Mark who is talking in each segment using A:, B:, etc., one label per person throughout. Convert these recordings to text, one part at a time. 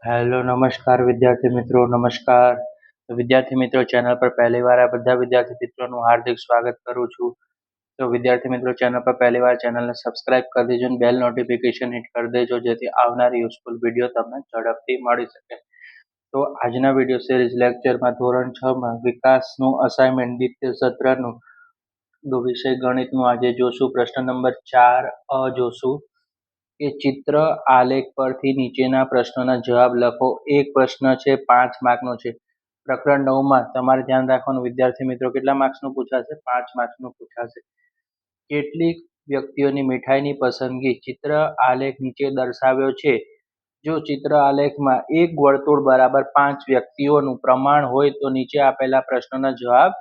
A: Hello નમસ્કાર વિદ્યાર્થી મિત્રો નમસ્કાર વિદ્યાર્થી મિત્રો ચેનલ પર પહેલી વાર આ બધા વિદ્યાર્થી મિત્રોનું હાર્દિક સ્વાગત કરું છું તો વિદ્યાર્થી મિત્રો ચેનલ પર પહેલી વાર ચેનલને સબસ્ક્રાઇબ કરી દેજો અને બેલ નોટિફિકેશન હિટ કરી દેજો જેથી આવનારી યુઝફુલ વિડીયો તમને ઝડપથી મળી શકે તો આજના વિડીયો સિરીઝ લેક્ચરમાં ધોરણ 6 માં વિકાસનું અસાઇનમેન્ટ દ્વિતીય સત્રનું વિષય ગણિતનું આજે જોશું પ્રશ્ન નંબર 4 અ જોશું કે ચિત્ર આલેખ પરથી નીચેના પ્રશ્નોના જવાબ લખો. એક પ્રશ્ન છે 5 માર્કનો છે. પ્રકરણ 9 માં તમારે ધ્યાન રાખવાનું વિદ્યાર્થી મિત્રો કેટલા માર્ક્સનું પૂછાશે? 5 માર્ક્સનું પૂછાશે. કેટલીક વ્યક્તિઓની મીઠાઈની પસંદગી ચિત્ર આલેખ નીચે દર્શાવ્યો છે. જો ચિત્ર આલેખમાં એક વર્તુળ બરાબર 5 વ્યક્તિઓનું પ્રમાણ હોય તો નીચે આપેલા પ્રશ્નોના જવાબ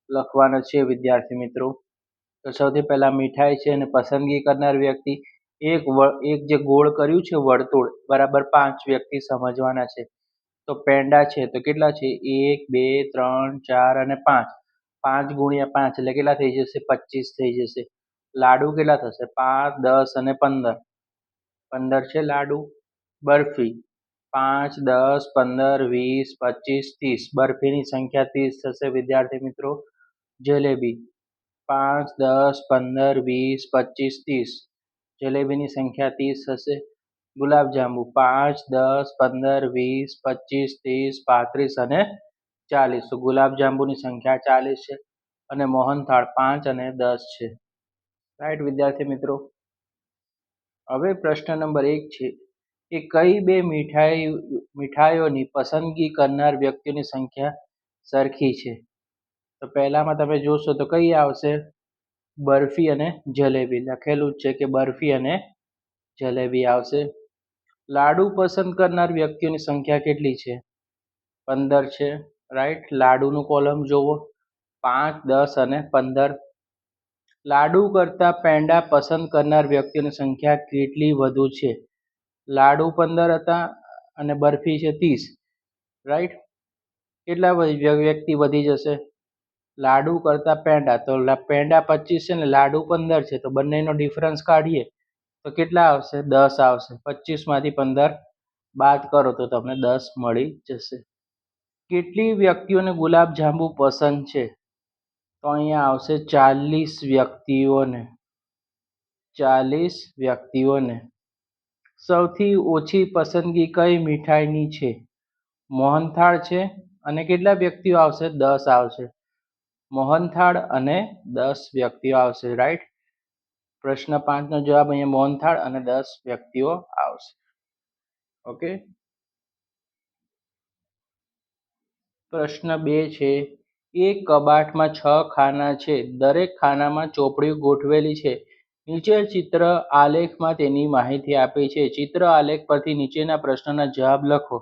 A: લખવાના છે વિદ્યાર્થી મિત્રો. તો સૌથી પહેલા મીઠાઈ છે અને પસંદગી કરનાર વ્યક્તિ એક જે ગોળ કર્યું છે વર્તુળ બરાબર 5 વ્યક્તિ સમજવાના છે. તો પેંડા છે તો કેટલા છે? 1 2 3 4 અને 5. 5 ગુણ્યા 5 એટલે કેટલા થઈ જશે? 25 થઈ જશે. લાડુ કેટલા થશે? 5 10 અને 15. 15 છે લાડુ. બરફી 5 10 15 20 25 30. બરફીની સંખ્યા 30 થશે વિદ્યાર્થી મિત્રો. જલેબી 5 10 15 20 25 30. જલેબીની સંખ્યા 30 હશે. ગુલાબજાંબુ 5 10 15 20 25 30 35 અને 40. તો ગુલાબજાંબુની સંખ્યા 40 છે અને મોહનથાળ 5 અને 10 છે. રાઈટ વિદ્યાર્થી મિત્રો. હવે પ્રશ્ન નંબર 1 છે કે કઈ બે મીઠાઈઓની પસંદગી કરનાર વ્યક્તિઓની સંખ્યા સરખી છે? તો પહેલામાં તમે જોશો તો કઈ આવશે? બરફી અને જલેબી લખેલું છે કે બરફી અને જલેબી આવશે. લાડુ પસંદ કરનાર વ્યક્તિઓની સંખ્યા કેટલી છે? 15 છે. રાઈટ. લાડુનું કોલમ જોવો 5 10 અને 15. લાડુ કરતા પેંડા પસંદ કરનાર વ્યક્તિઓની સંખ્યા કેટલી વધુ છે? લાડુ 15 હતા અને બરફી છે 30. રાઈટ. કેટલા વ્યક્તિ વધી જશે? લાડુ કરતા પેંડા તો પેંડા 25 છે ને લાડુ 15 છે તો બંનેનો ડિફરન્સ કાઢીએ તો કેટલા આવશે? 10 આવશે. 25 માંથી 15 બાદ કરો તો તમને 10 મળી જશે. કેટલી વ્યક્તિઓને ગુલાબજાંબુ પસંદ છે? તો અહીંયા આવશે 40 વ્યક્તિઓને. 40 વ્યક્તિઓને. સૌથી ઓછી પસંદગી કઈ મીઠાઈની છે? મોહનથાળ છે અને કેટલા વ્યક્તિઓ આવશે? 10 આવશે. મોહનથાળ અને 10 વ્યક્તિઓ આવશે. રાઈટ. પ્રશ્ન 5 નો જવાબ અહીંયા મોહનથાળ અને 10 વ્યક્તિઓ આવશે. ઓકે. પ્રશ્ન 2 છે એક કબાટમાં 6 ખાના છે. દરેક ખાનામાં ચોપડીઓ ગોઠવેલી છે. નીચે ચિત્ર આલેખમાં તેની માહિતી આપી છે. ચિત્ર આલેખ પરથી નીચેના પ્રશ્નના જવાબ લખો.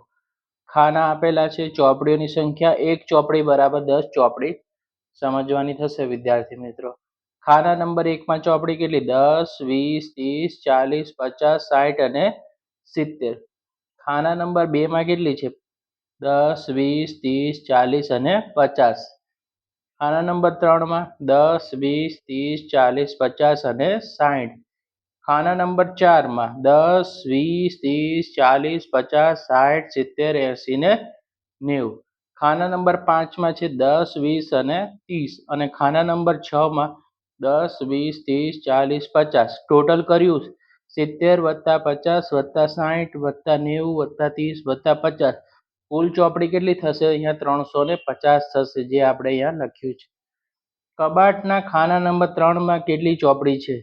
A: ખાના આપેલા છે. ચોપડીઓની સંખ્યા એક ચોપડી બરાબર 10 ચોપડી સમજવાની થશે વિદ્યાર્થી મિત્રો. ખાના નંબર 1 માં ચોપડી કેટલી? 10 20 30 40 50 60 અને 70. ખાના નંબર 2 માં કેટલી છે? 10 20 30 40 અને 50. ખાના નંબર 3 માં 10 20 30 40 50 અને 60. ખાના નંબર 4 માં 10 20 30 40 50 60 70 80 ને 90. ખાના નંબર 5 માં છે 10 20 અને 30 અને ખાના નંબર 6 માં 10 20 30 40 50. ટોટલ કર્યું 70 + 50 + 60 + 90 + 30 + 50. કુલ ચોપડી કેટલી થશે? અહીંયા 350 થશે જે આપણે અહીંયા લખ્યું છે. કબાટના ખાના નંબર 3 માં કેટલી ચોપડી છે?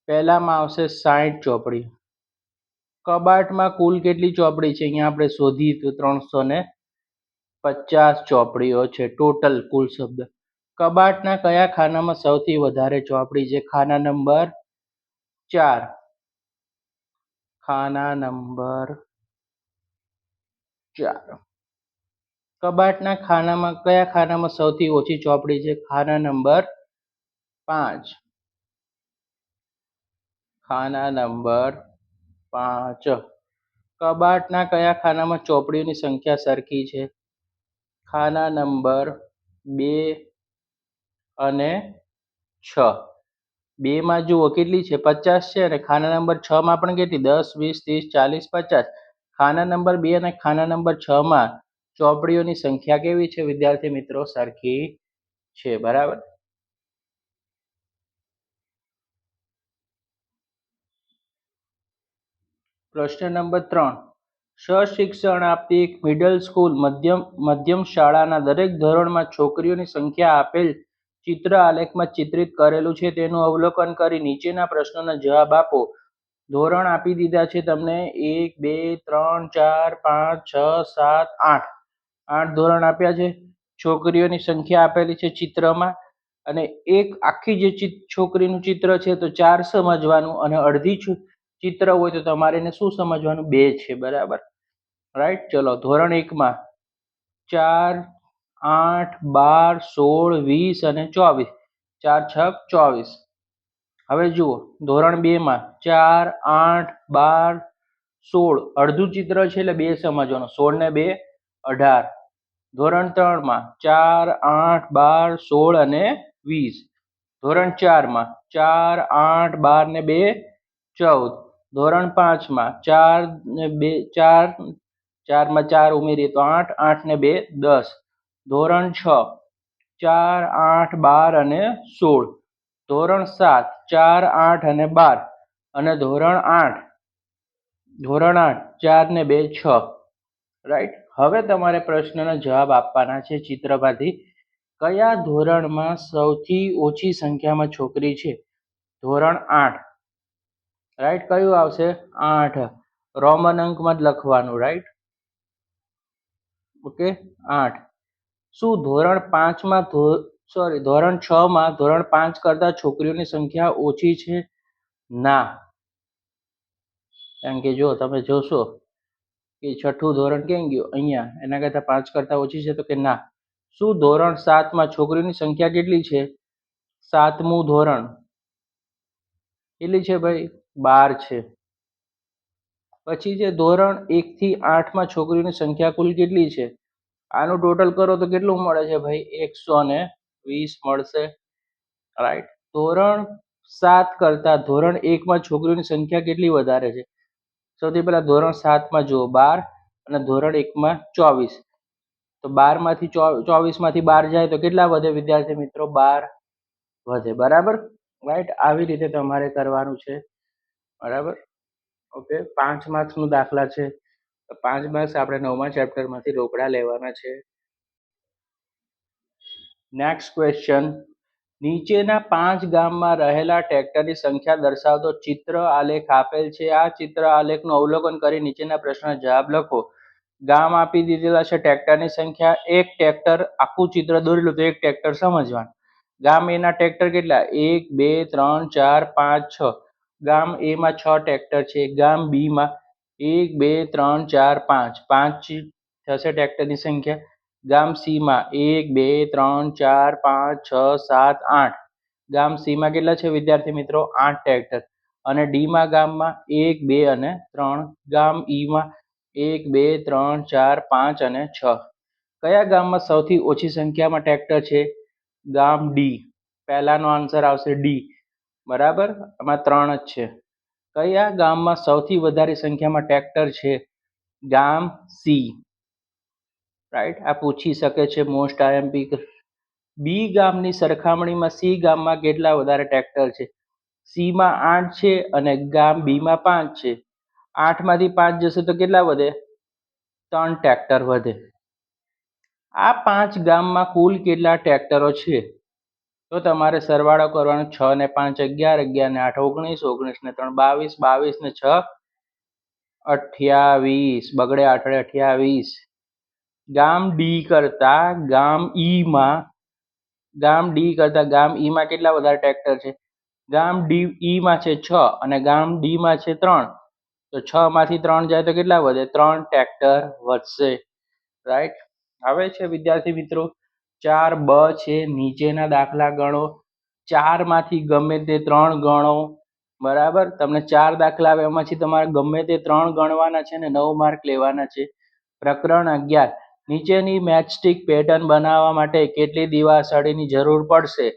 A: પહેલામાં આવશે 60 ચોપડી. કબાટમાં કુલ કેટલી ચોપડી છે? અહીંયા આપણે શોધી તો 350 ચોપડીઓ છે ટોટલ કુલ શબ્દ. કબાટના કયા ખાનામાં સૌથી વધારે ચોપડી છે? ખાના નંબર 4. ખાના નંબર 4. કબાટના ખાનામાં કયા ખાનામાં સૌથી ઓછી ચોપડી છે? ખાના નંબર 5. ખાના નંબર 5. કબાટના કયા ખાનામાં ચોપડીઓની સંખ્યા સરખી છે? ખાના નંબર 2 અને 6. 2 માં જુઓ કેટલી છે? 50 છે અને ખાના નંબર 6 માં પણ કેટલી? 10 20 30 40 50. ખાના નંબર 2 અને ખાના નંબર 6 માં ચોપડીઓની સંખ્યા કેવી છે વિદ્યાર્થી મિત્રો? સરખી છે. બરાબર. પ્રશ્ન નંબર 3, સશિક્ષણ આપતી એક મિડલ સ્કૂલ મધ્યમ શાળાના દરેક ધોરણમાં છોકરીઓની સંખ્યા આપેલ ચિત્ર આલેખમાં ચિત્રિત કરેલું છે તેનું અવલોકન કરી નીચેના પ્રશ્નોના જવાબ આપો. ધોરણ આપી દીધા છે તમને 1, 2, 3, 4, 5, 6, 7, 8. 8 ધોરણ આપ્યા છે. છોકરીઓની સંખ્યા આપેલી છે ચિત્રમાં અને એક આખી જે છોકરીનું ચિત્ર છે તો 4 સમજવાનું અને અડધી ચિત્ર હોય તો તમારે એને શું સમજવાનું? 2 છે. બરાબર. રાઈટ. ચલો ધોરણ 1 માં 4, 8, 12, 16, 20 અને 24. 4 છક 24. હવે જુઓ ધોરણ 2 માં 4, 8, 12, 16 અડધું ચિત્ર છે એટલે 2 સમજવાનું. 16 ને 2 18. ધોરણ 3 માં 4, 8, 12, 16 અને 20. ધોરણ 4 માં 4, 8, 12 ને 2 14. ધોરણ 5 માં 4 ને 2 4, 4 માં 4 ઉમેરીએ તો 8, 8 ને 2 10. ધોરણ 6 4, 8, 12 અને 16. ધોરણ 7 4, 8 અને 12 અને ધોરણ 8 4 ને 2 6. રાઈટ. હવે તમારે પ્રશ્નના જવાબ આપવાના છે ચિત્રમાંથી. કયા ધોરણમાં સૌથી ઓછી સંખ્યામાં છોકરી છે? ધોરણ 8. રાઈટ. કયું આવશે? 8. રોમન અંકમાં જ લખવાનું. રાઈટ. ઓકે. 8. શું ધોરણ 5 માં ધોરણ 6 માં ધોરણ 5 કરતા છોકરીઓની સંખ્યા ઓછી છે? ના. કારણ કે જો તમે જોશો કે છઠ્ઠું ધોરણ કેમ ગયું? અહીંયા. એના કરતા 5 કરતા ઓછી છે તો કે ના. શું ધોરણ 7 માં છોકરીઓની સંખ્યા કેટલી છે? 7મું ધોરણ કેટલી છે ભાઈ? 12 છે. પછી જે ધોરણ 1 થી 8 માં છોકરીઓની સંખ્યા કુલ કેટલી છે? આનું ટોટલ કરો તો કેટલું મળે છે ભાઈ? 120 મળશે. રાઈટ. ધોરણ 7 કરતા ધોરણ 1 માં છોકરીઓની સંખ્યા કેટલી વધારે છે? સૌથી પહેલા ધોરણ 7 માં જુઓ 12 અને ધોરણ 1 માં 24. તો 12 માંથી 24 માંથી 12 જાય તો કેટલા વધે વિદ્યાર્થી મિત્રો? 12 વધે. બરાબર. રાઈટ. આવી રીતે તમારે કરવાનું છે. બરાબર. ઓકે. 5 માર્ક્સનું દાખલા છે. 5 માર્ક્સ આપણે 9મા ચેપ્ટરમાંથી રોકડા લેવાના છે. Next question. નીચેના 5 ગામમાં રહેલા ટ્રેક્ટરની સંખ્યા દર્શાવતો ચિત્ર આલેખ આપેલ છે. આ ચિત્ર આલેખનું અવલોકન કરી નીચેના પ્રશ્નના જવાબ લખો. ગામ આપી દીધેલા છે, ટ્રેક્ટરની સંખ્યા, એક ટ્રેક્ટર, આખું ચિત્ર દોરેલું તો એક ટ્રેક્ટર સમજવાનું. ગામ એ ના ટ્રેક્ટર કેટલા? 1, 2, 3, 4, 5, 6. ગામ એ માં 6 ટ્રેક્ટર છે. ગામ બી માં 1, 2, 3, 4, 5. 5 થશે ટ્રેક્ટરની સંખ્યા. ગામ સી માં 1, 2, 3, 4, 5, 6, 7, 8. ગામ સી માં કેટલા છે વિદ્યાર્થી મિત્રો? 8 ટ્રેક્ટર. અને ડી માં ગામમાં 1, 2 અને 3. ગામ ઈ માં 1, 2, 3, 4, 5 અને 6. કયા ગામમાં સૌથી ઓછી સંખ્યામાં ટ્રેક્ટર છે? ગામ ડી. પહેલાનો આન્સર આવશે ડી. બરાબર. આમાં 3 જ છે. કયા ગામમાં સૌથી વધારે સંખ્યામાં ટ્રેક્ટર છે? ગામ સી. રાઈટ. આ પૂછી શકે છે મોસ્ટ આઈએમપી. બી ગામની સરખામણીમાં સી ગામમાં કેટલા વધારે ટ્રેક્ટર છે? સી માં 8 છે અને ગામ બી માં 5 છે. 8 માંથી 5 જશે તો કેટલા વધે? 3 ટ્રેક્ટર વધે. આ 5 ગામમાં કુલ કેટલા ટ્રેક્ટરો છે? તો તમારે સરવાળો કરવાનો. 6 ને 5 11, 11 ને 8 19, 19 ને 3 22, 22 ને 6 28. બગડે 8 28. ગામ ડી કરતા ગામ ઈ માં કેટલા વધારે ટ્રેક્ટર છે? ગામ ડી ઈ માં છે 6 અને ગામ ડી માં છે 3. તો 6 માંથી 3 જાય તો કેટલા વધે? 3 ટ્રેક્ટર વધશે. રાઈટ. હવે છે વિદ્યાર્થી મિત્રો 4 બ છે. નીચેના દાખલા ગણો. 4 માંથી ગમે તે 3 ગણો. બરાબર. તમને 4 દાખલા આવે એમાંથી તમારે ગમે તે 3 ગણવાના છે ને 9 માર્ક લેવાના છે. પ્રકરણ 11. નીચેની મેચસ્ટિક પેટર્ન બનાવવા માટે કેટલી દિવાસળીની જરૂર પડશે?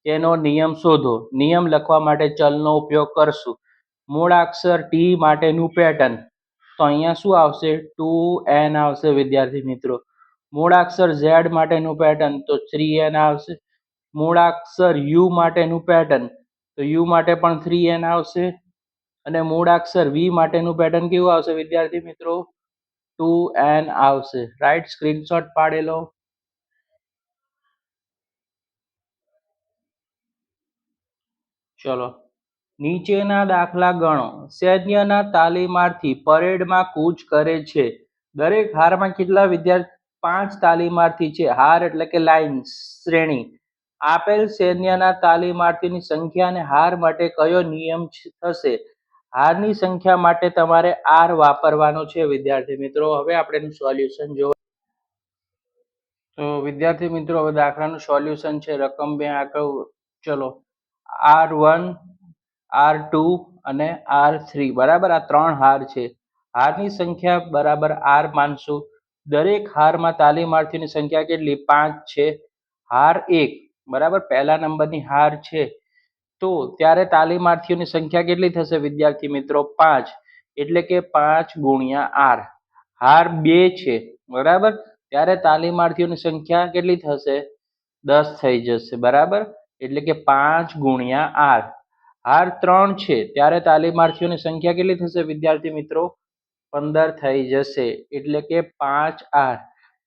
A: તેનો નિયમ શોધો. નિયમ લખવા માટે ચલનો ઉપયોગ કરશું. મૂળાક્ષર ટી માટેનું પેટર્ન. તો અહીંયા શું આવશે 2n આવશે વિદ્યાર્થી મિત્રો. મૂળાક્ષર Z માટેનું પેટર્ન તો 3n આવશે. મૂળાક્ષર U માટેનું પેટર્ન તો U માટે પણ 3n આવશે. અને મૂળાક્ષર V માટેનું પેટર્ન કેવું આવશે વિદ્યાર્થી મિત્રો? 2n આવશે. રાઈટ, સ્ક્રીનશોટ પાડેલો. ચલો, નીચેના દાખલા ગણો. સૈન્યના તાલીમાર્થી પરેડમાં કૂચ કરે છે. દરેક હારમાં કેટલા વિદ્યાર્થી? 5 તાલીમાર્થી છે. હાર એટલે કે લાઈન, શ્રેણી. આપેલ સૈન્યના તાલીમાર્થીની સંખ્યા અને હાર માટે કયો નિયમ થશે? હારની સંખ્યા માટે તમારે R વાપરવાનો છે વિદ્યાર્થી મિત્રો. હવે આપણે એનું સોલ્યુશન જોવા. તો વિદ્યાર્થી મિત્રો હવે દાખલાનું સોલ્યુશન છે. રકમ 2 આગળ. ચલો, R1, R2 અને R3 બરાબર, આ 3 હાર છે. હારની સંખ્યા બરાબર R માનશું. દરેક હારમાં તાલીમાર્થીની સંખ્યા કેટલી? 5 છે. હાર 1 બરાબર, પહેલા નંબરની હાર છે. તો ત્યારે તાલીમાર્થીઓની સંખ્યા કેટલી થશે વિદ્યાર્થી મિત્રો? 5, એટલે કે 5 ગુણ્યા R. હાર 2 છે બરાબર, ત્યારે તાલીમાર્થીઓની સંખ્યા કેટલી થશે? 10 થઈ જશે બરાબર, એટલે કે 5 ગુણ્યા R. હાર 3 છે ત્યારે તાલીમાર્થીઓની સંખ્યા કેટલી થશે વિદ્યાર્થી મિત્રો? 15 થઈ જશે, એટલે કે 5R.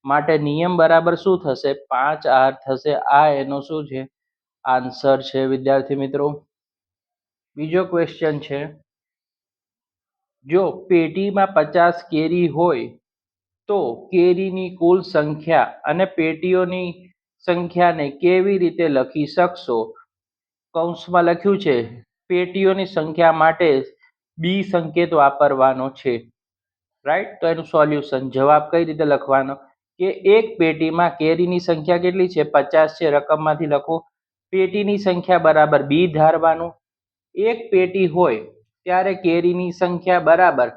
A: માટે નિયમ બરાબર શું થશે? 5R થશે. આ એનો શું છે? આન્સર છે વિદ્યાર્થી મિત્રો. બીજો ક્વેશ્ચન છે, જો પેટીમાં 50 કેરી હોય તો કેરીની કુલ સંખ્યા અને પેટીઓની સંખ્યાને કેવી રીતે લખી શકશો? કૌંસમાં લખ્યું છે પેટીઓની સંખ્યા માટે બી સંકેત વાપરવાનો છે. રાઈટ, તો એનું સોલ્યુશન, જવાબ કઈ રીતે લખવાનો કે એક પેટીમાં કેરીની સંખ્યા કેટલી છે? 50 છે. રકમમાંથી લખો. પેટીની સંખ્યા બરાબર બી ધારવાનું. એક પેટી હોય ત્યારે કેરીની સંખ્યા બરાબર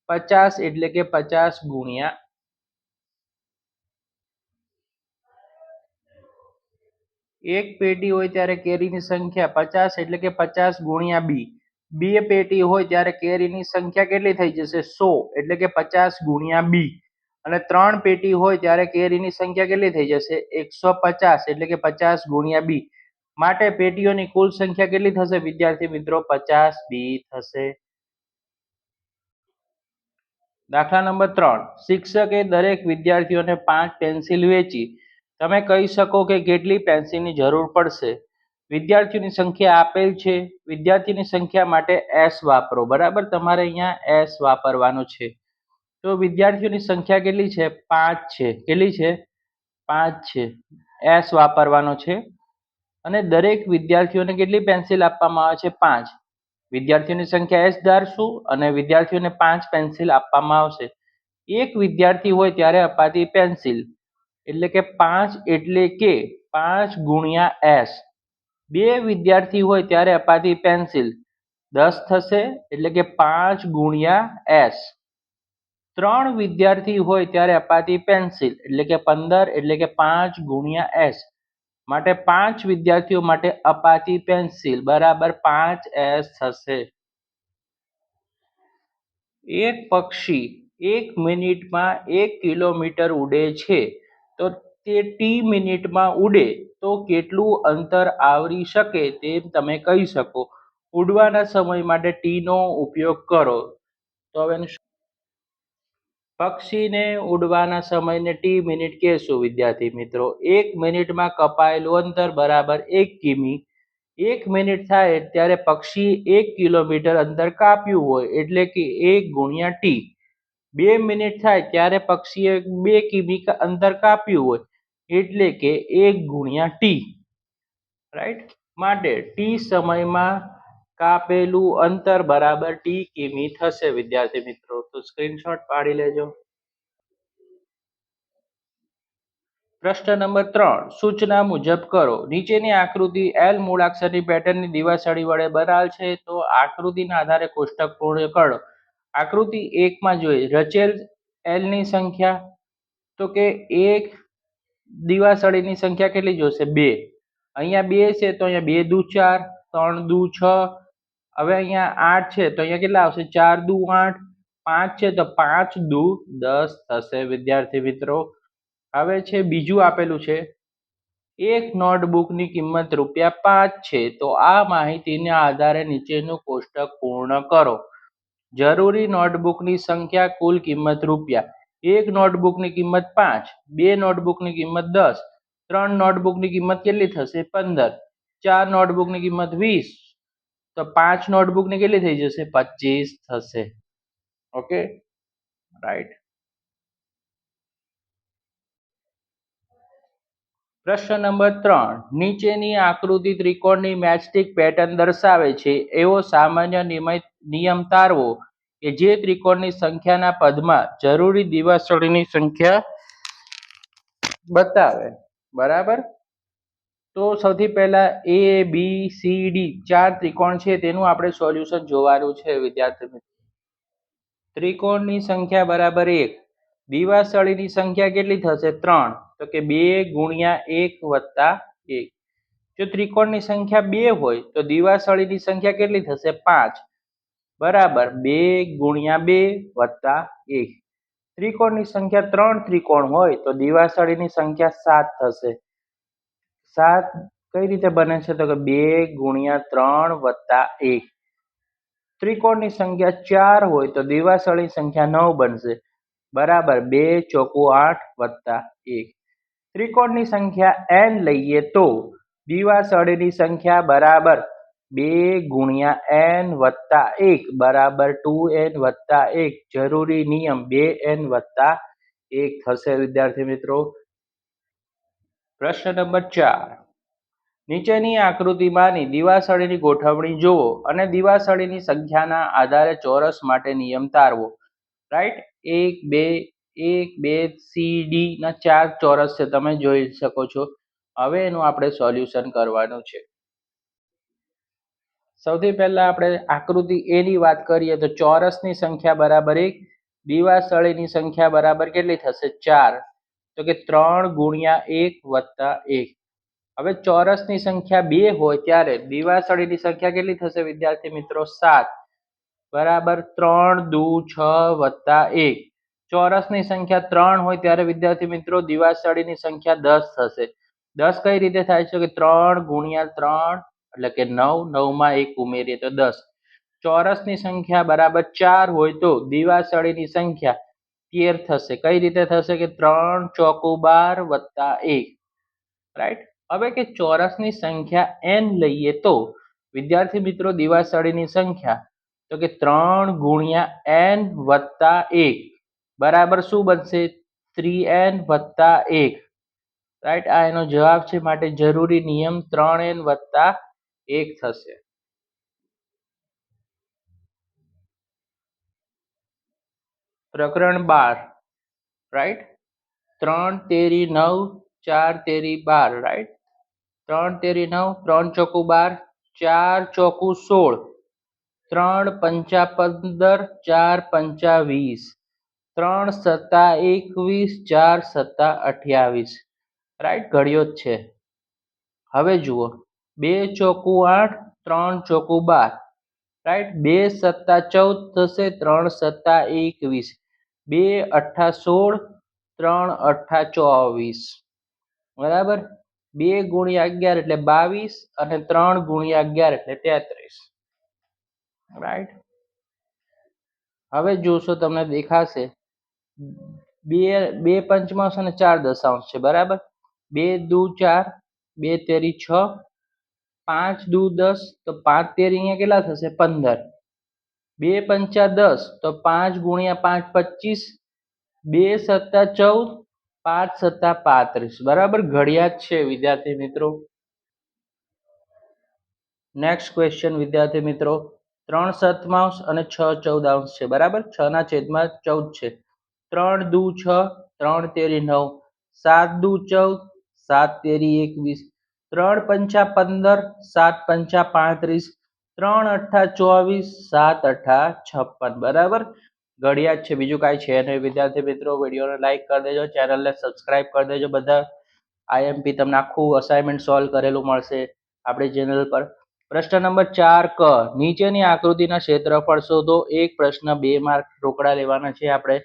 A: 50, એટલે કે 50 ગુણ્યા એક પેટી હોય ત્યારે કેરીની સંખ્યા 50, એટલે કે 50 ગુણ્યા બી. બે પેટી હોય ત્યારે કેરીની સંખ્યા કેટલી થઈ જશે? 100, એટલે કે 50 ગુણ્યા બી. અને 3 પેટી હોય ત્યારે કેરીની સંખ્યા કેટલી થઈ જશે? 150, એટલે કે 50 ગુણ્યા બી. માટે પેટીઓની કુલ સંખ્યા કેટલી થશે વિદ્યાર્થી મિત્રો? 50 બી થશે. દાખલા નંબર 3, શિક્ષકે દરેક વિદ્યાર્થીઓને 5 પેન્સિલ વેચી. તમે કહી શકો કે કેટલી પેન્સિલની જરૂર પડશે? વિદ્યાર્થીઓની સંખ્યા આપેલ છે. વિદ્યાર્થીની સંખ્યા માટે S વાપરો બરાબર, તમારે અહીંયા S વાપરવાનો છે. તો વિદ્યાર્થીઓની સંખ્યા કેટલી છે? 5 છે. કેટલી છે? 5 છે. S વાપરવાનો છે. અને દરેક વિદ્યાર્થીઓને કેટલી પેન્સિલ આપવામાં આવે છે? 5. વિદ્યાર્થીઓની સંખ્યા S ધારશું અને વિદ્યાર્થીઓને 5 પેન્સિલ આપવામાં આવશે. એક વિદ્યાર્થી હોય ત્યારે અપાતી પેન્સિલ, એટલે કે 5, એટલે કે 5 ગુણ્યા S. બે વિદ્યાર્થી હોય ત્યારે અપાતી પેન્સિલ 10 થશે, એટલે કે 5 ગુણ્યા S. 3 વિદ્યાર્થી હોય ત્યારે અપાતી પેન્સિલ, એટલે કે 15, એટલે કે 5 ગુણ્યા S. માટે 5 વિદ્યાર્થીઓ માટે અપાતી પેન્સિલ બરાબર 5S થશે. એક પક્ષી 1 મિનિટમાં 1 કિલોમીટર ઉડે છે, તો તે ટી મિનિટમાં ઉડે તો કેટલું અંતર આવરી શકે તેમ તમે કહી શકો? ઉડવાના સમય માટે ટી નો ઉપયોગ કરો. તો હવે પક્ષીને ઉડવાના સમયને ટી મિનિટ કહેશું વિદ્યાર્થી મિત્રો. 1 મિનિટમાં કપાયેલું અંતર બરાબર 1 કિમી. 1 મિનિટ થાય ત્યારે પક્ષી 1 કિલોમીટર અંતર કાપ્યું હોય, એટલે કે 1 ગુણ્યા ટી. 2 મિનિટ થાય ત્યારે પક્ષીએ 2 કિમી અંતર કાપ્યું હોય, એટલે કે 1 ગુણ્યા ટી. રાઈટ, માટે ટી સમયમાં કાપેલું અંતર બરાબર ટી કિમી થશે વિદ્યાર્થી મિત્રો. તો સ્ક્રીનશોટ પાડી લેજો. પ્રશ્ન નંબર 3, સૂચના મુજબ કરો. નીચેની આકૃતિ L મૂળાક્ષરની પેટર્નની દિવાસળી વડે બનાવેલ છે, તો આકૃતિના આધારે કોષ્ટક પૂર્ણ કરો. આકૃતિ 1 માં જોઈએ રચેલ L ની સંખ્યા, તો કે એક દિવાસળીની સંખ્યા કેટલી જોશે? 2. અહીંયા 2 છે તો અહીંયા 2 દુ 4, 3 દુ 6. હવે અહીંયા 8 છે તો અહીંયા કેટલા આવશે? 4 દુ 8, 5 છે તો 5 દુ 10 થશે વિદ્યાર્થી મિત્રો. હવે છે બીજું આપેલું છે, એક નોટબુકની કિંમત ₹5 છે તો આ માહિતીના આધારે નીચેનું કોષ્ટક પૂર્ણ કરો. જરૂરી નોટબુકની સંખ્યા, કુલ કિંમત રૂપિયા. એક નોટબુકની કિંમત 5, બે નોટબુકની કિંમત 10, 3 નોટબુકની કિંમત કેટલી થશે? 15, 4 નોટબુકની કિંમત 20, તો 5 નોટબુકની કેટલી થઈ જશે? 25 થશે. Okay, right. પ્રશ્ન નંબર 3, નીચેની આકૃતિ ત્રિકોણની મેચસ્ટિક પેટર્ન દર્શાવે છે એવો સામાન્ય નિયમ તારવો કે જે ત્રિકોણની સંખ્યાના પદમાં જરૂરી દિવાસળીની સંખ્યા બતાવે. બરાબર. તો સૌથી પહેલા A, B, C, D 4 ત્રિકોણ છે તેનું આપણે સોલ્યુશન જોવાનું છે વિદ્યાર્થી મિત્રો. ત્રિકોણની સંખ્યા બરાબર 1, દિવાસળીની સંખ્યા કેટલી થશે? 3, તો કે 2 ગુણ્યા 1 વત્તા 1. જો ત્રિકોણની સંખ્યા 2 હોય તો દિવાસળીની સંખ્યા કેટલી થશે? 5, બરાબર 2 ગુણ્યા 2 વત્તા 1. ત્રિકોણની સંખ્યા 3 ત્રિકોણ હોય તો દિવાસળીની સંખ્યા 7 થશે. 7 કઈ રીતે બને છે? તો કે 2 ગુણ્યા 3 વત્તા 1. ત્રિકોણની સંખ્યા 4 હોય તો દિવાસળી સંખ્યા 9 બનશે, બરાબર 2 ચોકુ 8 વત્તા 1. ત્રિકોણની સંખ્યા n લઈએ તો દિવાસળીની સંખ્યા બરાબર 2 ગુણ્યા n વત્તા 1 બરાબર 2n વત્તા 1. જરૂરી નિયમ 2n વત્તા 1 થશે વિદ્યાર્થી મિત્રો. પ્રશ્ન નંબર 4, નીચેની આકૃતિમાંની દિવાસળીની ગોઠવણી જુઓ અને દિવાસળીની સંખ્યાના આધારે ચોરસ માટે નિયમ તારવો. રાઈટ. 1 2 C D ના 4 ચોરસ છે, તમે જોઈ શકો છો. હવે એનું આપણે સોલ્યુશન કરવાનું છે. સૌથી પહેલા આપણે આકૃતિ A ની વાત કરીએ તો ચોરસની સંખ્યા બરાબર 1, દિવાસળીની સંખ્યા બરાબર કેટલી થશે? 4, તો કે 3 ગુણ્યા 1 વત્તા 1. હવે ચોરસની સંખ્યા 2 હોય ત્યારે દિવાસળીની સંખ્યા કેટલી થશે વિદ્યાર્થી મિત્રો? 7, બરાબર 3 દુ 6 વત્તા 1. ચોરસની સંખ્યા 3 હોય ત્યારે વિદ્યાર્થી મિત્રો દિવાસળીની સંખ્યા 10 થશે. 10 કઈ રીતે થાય છે? કે 3 ગુણ્યા 3 એટલે કે 9, 9 માં 1 ઉમેરીએ તો 10. ચોરસની સંખ્યા બરાબર 4 હોય તો દિવાસળીની સંખ્યા 13 થશે. કઈ રીતે થશે? કે 3 ચોકુ 12 વત્તા 1. રાઈટ. હવે કે ચોરસની સંખ્યા n લઈએ તો વિદ્યાર્થી મિત્રો દિવાસળીની સંખ્યા તો કે 3 ગુણ્યા n વત્તા 1 બરાબર શું બનશે? 3n વત્તા 1. રાઈટ. આ એનો જવાબ છે, માટે જરૂરી નિયમ 3n વત્તા 1 થશે. પ્રકરણ 12, રાઈટ. 3 તેરી 9, 4 તેરી 12. રાઈટ. 3 તેરી 9, 3 ચોકુ 12, 4 ચોકુ 16, 3 પંચા 15, 4 પંચા 20, 3 સત્તા 21, 4 સત્તા 28. રાઈટ. ઘડિયો જ છે. હવે જુઓ, 2 ચોકુ 8, 3 ચોકુ 12. રાઈટ. 2 સત્તા 14 થશે, 3 સત્તા 21, 2 અઠ્ઠા 16, 3 અઠ્ઠા 24. બરાબર. 2 ગુણ્યા 11 એટલે 22 અને 3 ગુણ્યા 11 એટલે 33. રાઈટ. હવે જોશો તમને દેખાશે 2 પંચમાંશ અને 4 દશાંશ છે, બરાબર. 2 દુ 4, 2 તેરી 6, 5 દુ 10, તો 5 તેરી અહીંયા કેટલા થશે? 15. 2 પંચા 10, તો 5 ગુણ્યા 5 25, 2 સત્તા 14, 5 સત્તા 35. બરાબર. ઘડિયા જ છે વિદ્યાર્થી મિત્રો. નેક્સ્ટ ક્વેશ્ચન વિદ્યાર્થી મિત્રો, 3 સતમાંશ અને 6 ચૌદાંશ છે, બરાબર. 6 ના છેદમાં 14 છે. 3 દુ 6, 3 તેરી 9, 7 દુ 14, 7 તેરી 21, 3 પંચા 15, 7 પંચા 35, 3 અઠ્ઠા 24, 7 અઠ્ઠા 56. બરાબર. ઘડિયા જ છે, બીજું કાંઈ છે નહીં વિદ્યાર્થી મિત્રો. વિડીયોને લાઈક કરી દેજો, ચેનલને સબસ્ક્રાઈબ કરી દેજો. બધા IMP તમને આખું અસાઇનમેન્ટ સોલ્વ કરેલું મળશે આપણી ચેનલ પર. પ્રશ્ન નંબર 4 ક નીચેની આકૃતિના ક્ષેત્રફળ શોધો. એક પ્રશ્ન 2 માર્ક રોકડા લેવાના છે આપણે.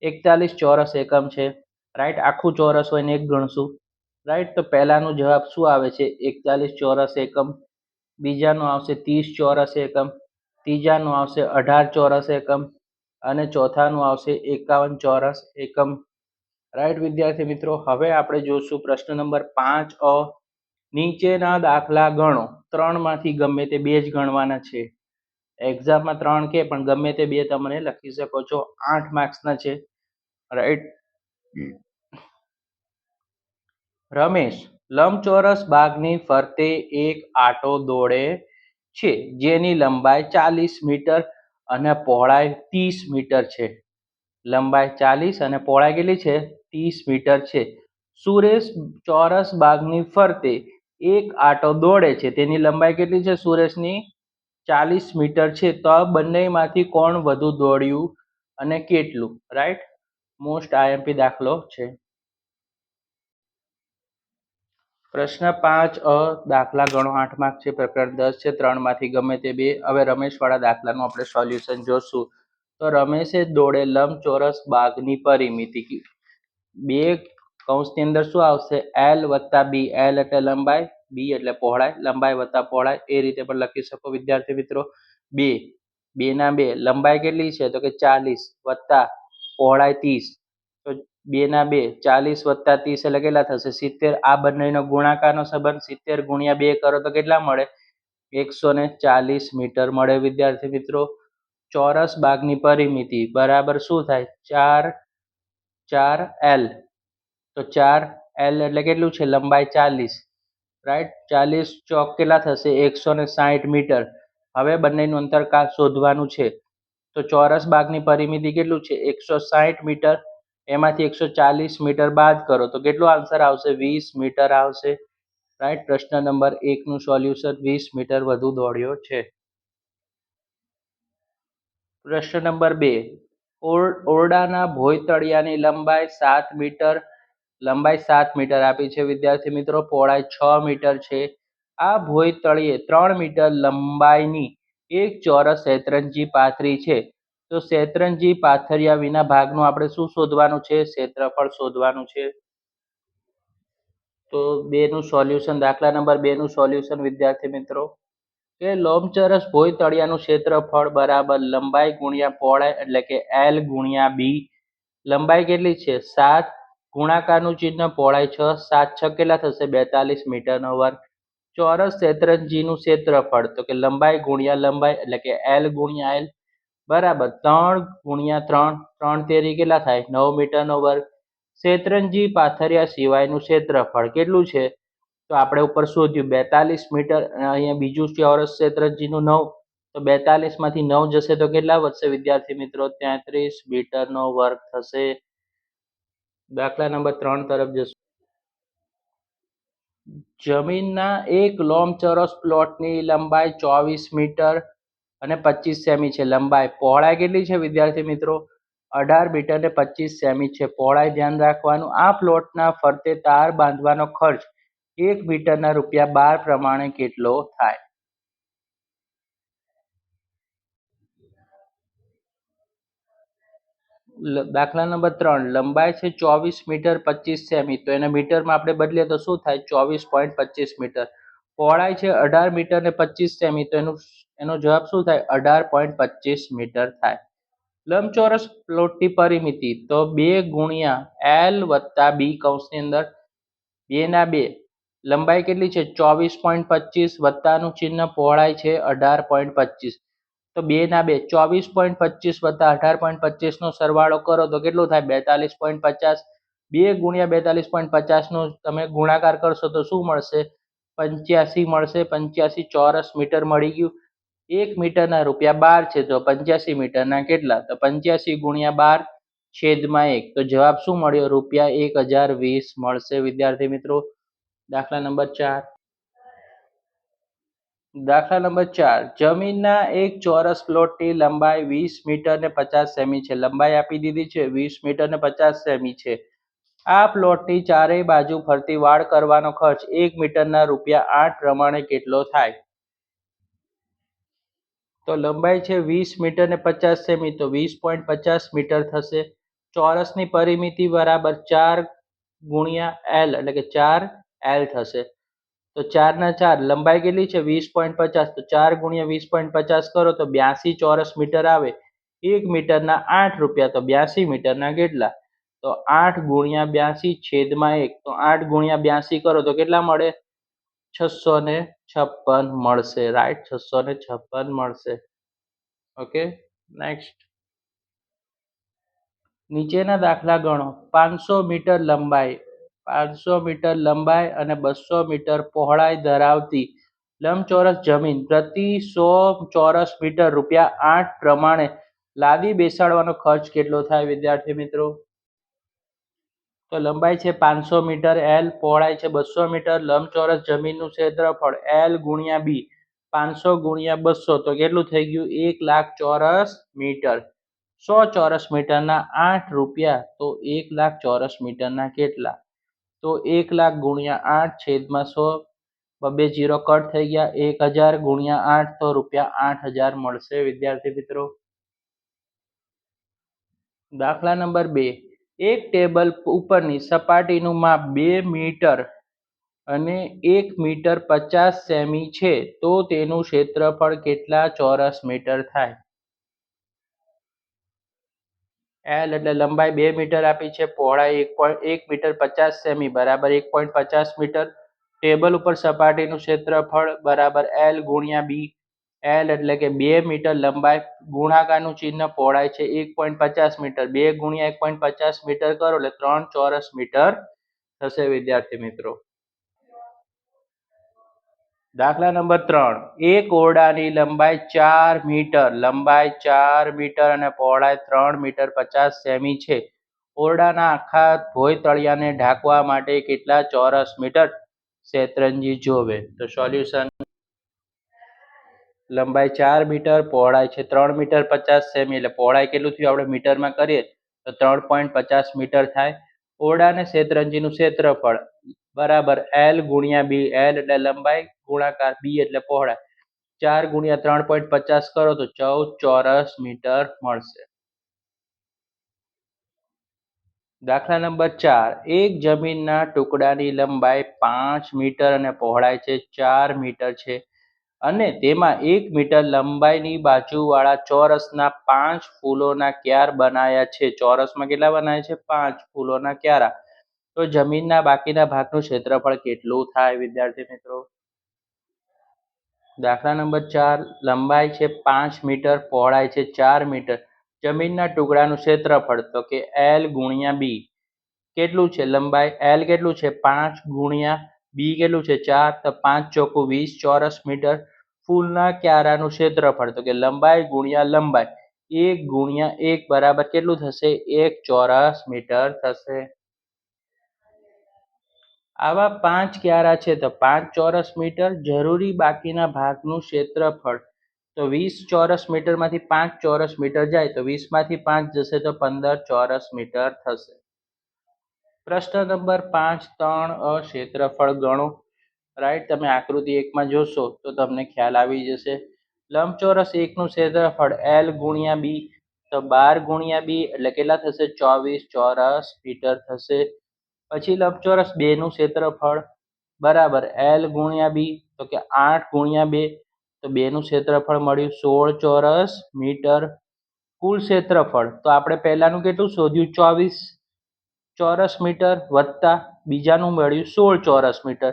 A: 41 ચોરસ એકમ છે, રાઈટ. આખું ચોરસ હોય ને એક ગણશું, રાઈટ. તો પહેલાનો જવાબ શું આવે છે? 41 ચોરસ એકમ. બીજાનો આવશે 30 ચોરસ એકમ. ત્રીજાનું આવશે 18 ચોરસ એકમ અને ચોથાનું આવશે 51 ચોરસ એકમ, રાઈટ વિદ્યાર્થી મિત્રો. હવે આપણે જોશું પ્રશ્ન નંબર 5 અ નીચેના દાખલા ગણો. 3 માંથી ગમે તે 2 જ ગણવાના છે. એક્ઝામમાં 3 કે પણ ગમે તે 2 તમે લખી શકો છો. 8 માર્ક્સના છે, રાઈટ. રમેશ લંબચોરસ બાગની ફરતે એક આંટો દોડે છે, જેની લંબાઈ 40 મીટર અને પહોળાઈ 30 મીટર છે. લંબાઈ 40 અને પહોળાઈ કેટલી છે? 30 મીટર છે. સુરેશ ચોરસ બાગની ફરતે એક આંટો દોડે છે, તેની લંબાઈ કેટલી છે સુરેશની? 40 મીટર છે. તો આ બંનેમાંથી કોણ વધુ દોડ્યું અને કેટલું? રાઈટ. મોસ્ટ આઈએમપી દાખલો છે. પ્રશ્ન 5 અ દાખલા ગણો. 8 માર્ક છે. પ્રકરણ 10 છે. 3 માંથી ગમે તે 2. હવે રમેશવાળા દાખલાનું આપણે સોલ્યુશન જોશું. તો રમેશે દોડે લંબચોરસ બાગની પરિમિતિ. 2 કૌંસની અંદર શું આવશે? એલ વત્તા બી. એલ એટલે લંબાઈ, બી એટલે પહોળાઈ. લંબાઈ વત્તા પહોળાઈ એ રીતે પણ લખી શકો વિદ્યાર્થી મિત્રો. 2 ના 2 લંબાઈ કેટલી છે? તો કે 40 વત્તા પહોળાઈ 30. તો 2 ના 2 40 વત્તા 30 એટલે કેટલા થશે? 70. આ બંનેનો ગુણાકારનો સંબંધ 70 ગુણ્યા 2 કરો તો કેટલા મળે? 140 મીટર મળે વિદ્યાર્થી મિત્રો. ચોરસ બાગની પરિમિતિ બરાબર શું થાય? 4 એલ. તો 4 એલ એટલે કેટલું છે? લંબાઈ 40, રાઈટ. 40 ચોક કેટલા થશે? 160 મીટર. હવે બંનેનું અંતર શોધવાનું છે. તો ચોરસ બાગની પરિમિતિ કેટલું છે? 160 મીટર. એમાંથી 140 મીટર બાદ કરો તો કેટલો આન્સર આવશે? 20 મીટર આવશે, રાઈટ. પ્રશ્ન નંબર 1 નું સોલ્યુશન 20 મીટર વધુ દોડ્યો છે. પ્રશ્ન નંબર 2 ઓરડાના ભોંયતળિયાની લંબાઈ 7 મીટર. લંબાઈ 7 મીટર આપી છે વિદ્યાર્થી મિત્રો. પહોળાઈ 6 મીટર છે. આ ભોંયતળિયે 3 મીટર લંબાઈની એક ચોરસ શેતરંજી પાથરી છે. તો શેતરંજી પાથર્યા વિના ભાગનું આપણે શું શોધવાનું છે? ક્ષેત્રફળ શોધવાનું છે. તો 2 નું સોલ્યુશન, દાખલા નંબર 2 નું સોલ્યુશન વિદ્યાર્થી મિત્રો, કે લંબચોરસ ભોંયતળિયાનું ક્ષેત્રફળ બરાબર લંબાઈ ગુણ્યા પહોળાઈ એટલે કે એલ ગુણ્યા બી. લંબાઈ કેટલી છે? 7. ગુણાકારનું ચિહ્ન પહોળાઈ 6. 7 6 કેટલા થશે? 42 મીટરનો વર્ગ. ચોરસ શેતરંજીનું ક્ષેત્રફળ તો કે લંબાઈ ગુણ્યા લંબાઈ એટલે કે એલ ગુણ્યા એલ બરાબર 3 ગુણ્યા 3. 3 તેરી કેટલા થાય? 9 મીટરનો વર્ગ. શેતરંજી પાથર્યા સિવાયનું ક્ષેત્રફળ કેટલું છે? તો આપણે ઉપર શોધ્યું 42 મીટર. અહીંયા બીજું ચોરસ શેતરંજીનું 9. તો 42 માંથી 9 જશે તો કેટલા વધશે વિદ્યાર્થી મિત્રો? 33 મીટરનો વર્ગ થશે. દાખલા નંબર 3 તરફ જશું. જમીનના એક લંબચોરસ પ્લોટની લંબાઈ 24 મીટર અને 25 સેમી છે. લંબાઈ. પહોળાઈ કેટલી છે વિદ્યાર્થી મિત્રો? 18 મીટર ને 25 સેમી છે. પહોળાઈ ધ્યાન રાખવાનું. આ પ્લોટના ફરતે તાર બાંધવાનો ખર્ચ 1 મીટરના ₹12 પ્રમાણે કેટલો થાય? દાખલા નંબર 3 લંબાઈ છે 24 મીટર 25 સેમી. તો એને મીટરમાં આપણે બદલીએ તો શું થાય? 24.25 મીટર. પહોળાઈ છે 18 મીટર ને 25 સેમી. તો એનો જવાબ શું થાય? 18.25 મીટર થાય. લંબચોરસ પ્લોટની પરિમિતિ તો 2 ગુણ્યા એલ વત્તા બી કૌંસની અંદર 2 ના 2 લંબાઈ કેટલી છે? 24.25 વત્તાનું ચિહ્ન પહોળાઈ છે 18.25. તો 2 ના 2 24.25 વત્તા 18.25 નો સરવાળો કરો તો કેટલું થાય? 42.50. 2 ગુણ્યા 42.50 નો તમે ગુણાકાર કરશો તો શું મળશે? 85 મળશે. 85 ચોરસ મીટર મળી ગયું. 1 મીટરના ₹12 છે તો 85 મીટરના કેટલા? તો 85 ગુણ્યા 12 છેદમાં 1. તો જવાબ શું મળ્યો? ₹1020 મળશે વિદ્યાર્થી મિત્રો. દાખલા નંબર 4. દાખલા નંબર 4 જમીનના એક ચોરસ પ્લોટની લંબાઈ 20 મીટર ને 50 સેમી છે. લંબાઈ આપી દીધી છે 20 મીટર ને 50 સેમી છે. આ પ્લોટની ચારેય બાજુ ફરતી વાડ કરવાનો ખર્ચ 1 મીટરના ₹8 પ્રમાણે કેટલો થાય? તો લંબાઈ છે 20 મીટર ને 50 સેમી, તો 20.50 મીટર થશે. ચોરસની પરિમિતિ બરાબર 4 ગુણ્યા એલ એટલે કે 4 એલ થશે. તો 4 ના 4, લંબાઈ કેટલી છે 20.50, તો 4 ગુણ્યા 20.50 કરો તો 82 ચોરસ મીટર આવે. 1 મીટરના 8 રૂપિયા, તો 82 મીટરના કેટલા? તો 8 ગુણ્યા 82 છેદમાં 1, તો 8 ગુણ્યા 82 કરો તો કેટલા મળે? 656 મળશે. રાઈટ, 656 મળશે. Okay, next. નીચેના દાખલા ગણો. 500 મીટર લંબાઈ અને 200 મીટર પહોળાઈ ધરાવતી લંબચોરસ જમીન પ્રતિ 100 ચોરસ મીટર ₹8 પ્રમાણે લાદી બેસાડવાનો ખર્ચ કેટલો થાય વિદ્યાર્થી મિત્રો? તો લંબાઈ છે 500 મીટર એલ, પહોળાઈ છે 200 મીટર, લંબચોરસ જમીનનું ક્ષેત્રફળ એલ ગુણ્યા બી, 500 ગુણ્યા 200 તો કેટલું થઈ ગયું? 1 લાખ ચોરસ મીટર. 100 ચોરસ મીટરના 8 રૂપિયા, તો 1 લાખ ચોરસ મીટરના કેટલા? તો 1 લાખ ગુણ્યા 8 છેદમાં 100, બબે 0 કટ થઈ ગયા. 1000 ગુણ્યા 8 તો ₹8000 મળશે વિદ્યાર્થી મિત્રો. દાખલા નંબર 2. એક ટેબલ ઉપરની સપાટીનું માપ 2 મીટર અને 1 મીટર 50 સેમી છે, તો તેનું ક્ષેત્રફળ કેટલા ચોરસ મીટર થાય? એલ એટલે લંબાઈ 2 મીટર આપી છે, પહોળાઈ 1 મીટર 50 સેમી બરાબર 1.50 મીટર. ટેબલ ઉપર સપાટીનું ક્ષેત્રફળ બરાબર એલ ગુણ્યા બી. એલ એટલે કે 2 મીટર લંબાઈ, ગુણાકારનું ચિહ્ન, પહોળાઈ છે 1.50 મીટર, 2 ગુણ્યા 1.50 મીટર કરો એટલે 3 ચોરસ મીટર થશે વિદ્યાર્થી મિત્રો. દાખલા નંબર 3. એક ઓરડાની લંબાઈ 4 મીટર અને પહોળાઈ 3 મીટર 50 સેમી છે. ઓરડાના આખા ભોંયતળિયાને ઢાંકવા માટે કેટલા ચોરસ મીટર શેતરંજી જોવે? તો સોલ્યુશન. લંબાઈ 4 મીટર, પહોળાઈ છે 3 મીટર 50 સેમી, એટલે પહોળાઈ કેટલું થયું આપણે મીટરમાં કરીએ તો 3.50 મીટર થાય. ઓરડાને શેતરંજીનું ક્ષેત્રફળ બરાબર એલ ગુણ્યા બી. એલ એટલે લંબાઈ ગુણાકાર બી એટલે પહોળાઈ, 4 ગુણ્યા 3.50 કરો તો 14 ચોરસ મીટર મળશે. દાખલા નંબર 4. એક જમીનના ટુકડાની લંબાઈ 5 મીટર અને પહોળાઈ છે 4 મીટર છે અને તેમાં 1 મીટર લંબાઈની બાજુવાળા ચોરસના 5 ફૂલોના ક્યાર બનાવ્યા છે. ચોરસમાં કેટલા બનાવ્યા છે? 5 ફૂલોના ક્યારા. તો જમીનના બાકીના ભાગનું ક્ષેત્રફળ કેટલું થાય વિદ્યાર્થી મિત્રો? દાખલા નંબર 4. લંબાઈ છે 5 મીટર, પહોળાઈ છે 4 મીટર. જમીનના ટુકડાનું ક્ષેત્રફળ તો કે એલ ગુણ્યા બી કેટલું છે? લંબાઈ એલ કેટલું છે? 5 ગુણ્યા બી કેટલું છે? 4, તો 5 ચોકુ 20 ચોરસ મીટર. ફૂલના ક્યારાનું ક્ષેત્રફળ તો કે લંબાઈ ગુણ્યા લંબાઈ, 1 ગુણ્યા 1 બરાબર કેટલું થશે? 1 ચોરસ મીટર થશે. આવા 5 ક્યારા છે તો 5 ચોરસ મીટર. જરૂરી બાકીના ભાગનું ક્ષેત્રફળ તો 20 ચોરસ મીટરમાંથી 5 ચોરસ મીટર જાય તો 20 માંથી 5 જશે તો 15 ચોરસ મીટર થશે. પ્રશ્ન નંબર 5. 3 ક્ષેત્રફળ ગણો. રાઈટ, તમે આકૃતિ 1માં જોશો તો તમને ખ્યાલ આવી જશે. લંબચોરસ 1 નું ક્ષેત્રફળ એલ ગુણ્યા બી, તો 12 ગુણ્યા બી એટલે કેટલા થશે? 24 ચોરસ મીટર થશે. પછી લંબચોરસ 2 નું ક્ષેત્રફળ બરાબર એલ ગુણ્યા બી, તો કે 8 ગુણ્યા 2, તો 2 નું ક્ષેત્રફળ મળ્યું 16 ચોરસ મીટર. કુલ ક્ષેત્રફળ તો આપણે પહેલાનું કેટલું શોધ્યું? 24 ચોરસ મીટર વત્તા બીજાનું મળ્યું 16 ચોરસ મીટર.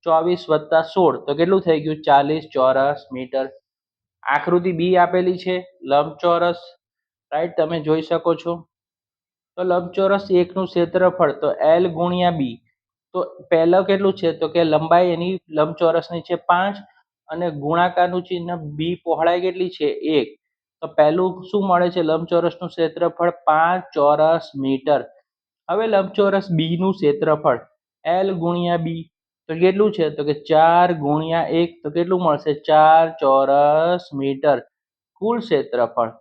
A: 24 વત્તા 16 તો કેટલું થઈ ગયું? 40 ચોરસ મીટર. આકૃતિ બી આપેલી છે, લંબચોરસ. રાઈટ, તમે જોઈ શકો છો. તો લંબચોરસ 1 નું ક્ષેત્રફળ તો એલ ગુણ્યા બી. તો પહેલા કેટલું છે? તો કે લંબાઈ એની લંબચોરસની છે 5 અને ગુણાકારનું ચિહ્ન, બી પહોળાઈ કેટલી છે? 1. તો પહેલું શું મળે છે? લંબચોરસનું ક્ષેત્રફળ 5 ચોરસ મીટર. હવે લંબચોરસ બી નું ક્ષેત્રફળ એલ ગુણ્યા બી તો કેટલું છે? તો કે 4 ગુણ્યા 1 તો કેટલું મળશે? 4 ચોરસ મીટર. કુલ ક્ષેત્રફળ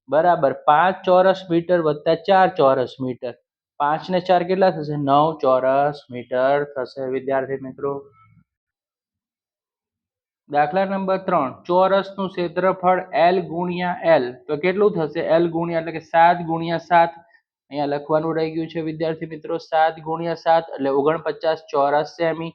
A: બરાબર 5 ચોરસ મીટર વત્તા 4 ચોરસ મીટર. 5 ને 4 કેટલા થશે? 9 ચોરસ મીટર થશે વિદ્યાર્થી મિત્રો. દાખલા નંબર 3, ચોરસનું ક્ષેત્રફળ L ગુણ્યા L તો કેટલું થશે? L ગુણ્યા એટલે કે 7 ગુણ્યા 7, અહીંયા લખવાનું રહી ગયું છે વિદ્યાર્થી મિત્રો, 7 ગુણ્યા 7 એટલે 49 ચોરસ સેમી.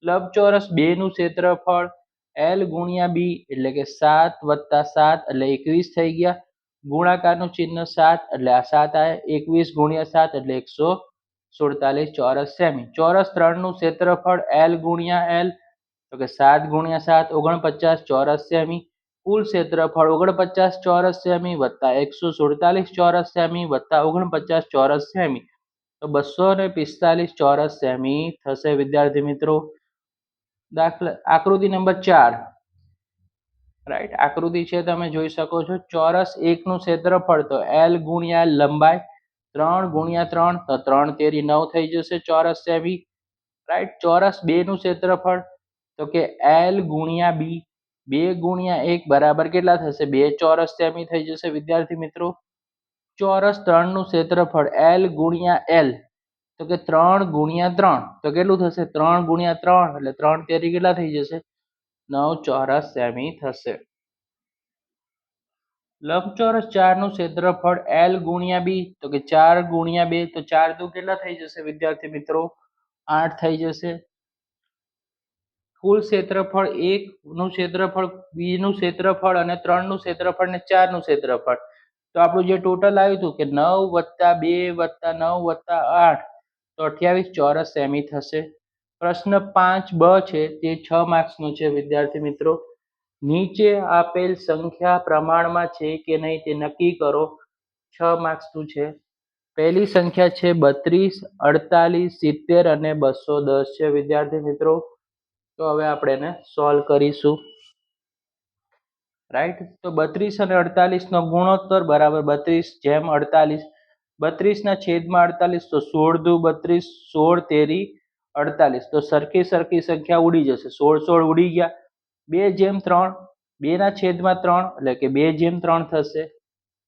A: લંબચોરસ 2 નું ક્ષેત્રફળ L ગુણ્યા B એટલે કે 7 વત્તા 7 એટલે 21 થઈ ગયા. ગુણાકારનું ચિહ્ન 7 એટલે આ 7 આવે. 21 ગુણ્યા 7 એટલે 147 ચોરસ સેમી. ચોરસ 3 નું ક્ષેત્રફળ L ગુણ્યા L તો કે 7 ગુણ્યા 7 49 ચોરસ સેમી. કુલ ક્ષેત્રફળ 49 ચોરસ સેમી વત્તા 147 ચોરસ સેમી વત્તા 49 ચોરસ સેમી તો 245 ચોરસ સેમી થશે વિદ્યાર્થી મિત્રો. દાખલા આકૃતિ નંબર 4, રાઈટ, આકૃતિ છે તમે જોઈ શકો છો. ચોરસ 1 નું ક્ષેત્રફળ તો L ગુણ્યા લંબાઈ 3 ગુણ્યા 3 તો 3 તેરી 9 થઈ જશે ચોરસ સેમી. રાઈટ, ચોરસ 2 નું ક્ષેત્રફળ તો કે L ગુણ્યા B 2 ગુણ્યા 1 બરાબર કેટલા થશે? 2 ચોરસ સેમી થઈ જશે વિદ્યાર્થી મિત્રો. ચોરસ 3 નું ક્ષેત્રફળ L ગુણ્યા L તો કે 3 ગુણ્યા 3 તો કેટલું થશે? 3 ગુણ્યા 3 એટલે 3 તેરી કેટલા થઈ જશે? 9 ચોરસ સેમી થશે. લંબચોરસ 4 નું ક્ષેત્રફળ L ગુણ્યા B તો કે 4 ગુણ્યા 2 તો 4 દુ કેટલા થઈ જશે વિદ્યાર્થી મિત્રો? 8 થઈ જશે. કુલ ક્ષેત્રફળ 1 નું ક્ષેત્રફળ, 2 નું ક્ષેત્રફળ અને 3 નું ક્ષેત્રફળ ને 4 નું ક્ષેત્રફળ તો આપણું જે ટોટલ આવ્યું હતું કે 9 વત્તા 2 વત્તા 9 વત્તા 8 તો 28 ચોરસ સેમી થશે. પ્રશ્ન 5B છે તે 6 માર્ક્સનો છે વિદ્યાર્થી મિત્રો. નીચે આપેલ સંખ્યા પ્રમાણમાં છે કે નહીં તે નક્કી કરો. 6 માર્ક્સનું છે. પહેલી સંખ્યા છે 32, 48, 70 અને 210 છે વિદ્યાર્થી મિત્રો. તો હવે આપણે એને સોલ્વ કરીશું. રાઈટ, તો 32 અને 48 નો ગુણોત્તર બરાબર 32 જેમ 48. 32 ના છેદમાં 48 તો 16 દુ 32, 16 તેરી 48 તો સરખી સંખ્યા ઉડી જશે. 16 ઉડી ગયા. 2 જેમ 3, 2 ના છેદમાં 3 એટલે કે 2 જેમ 3 થશે.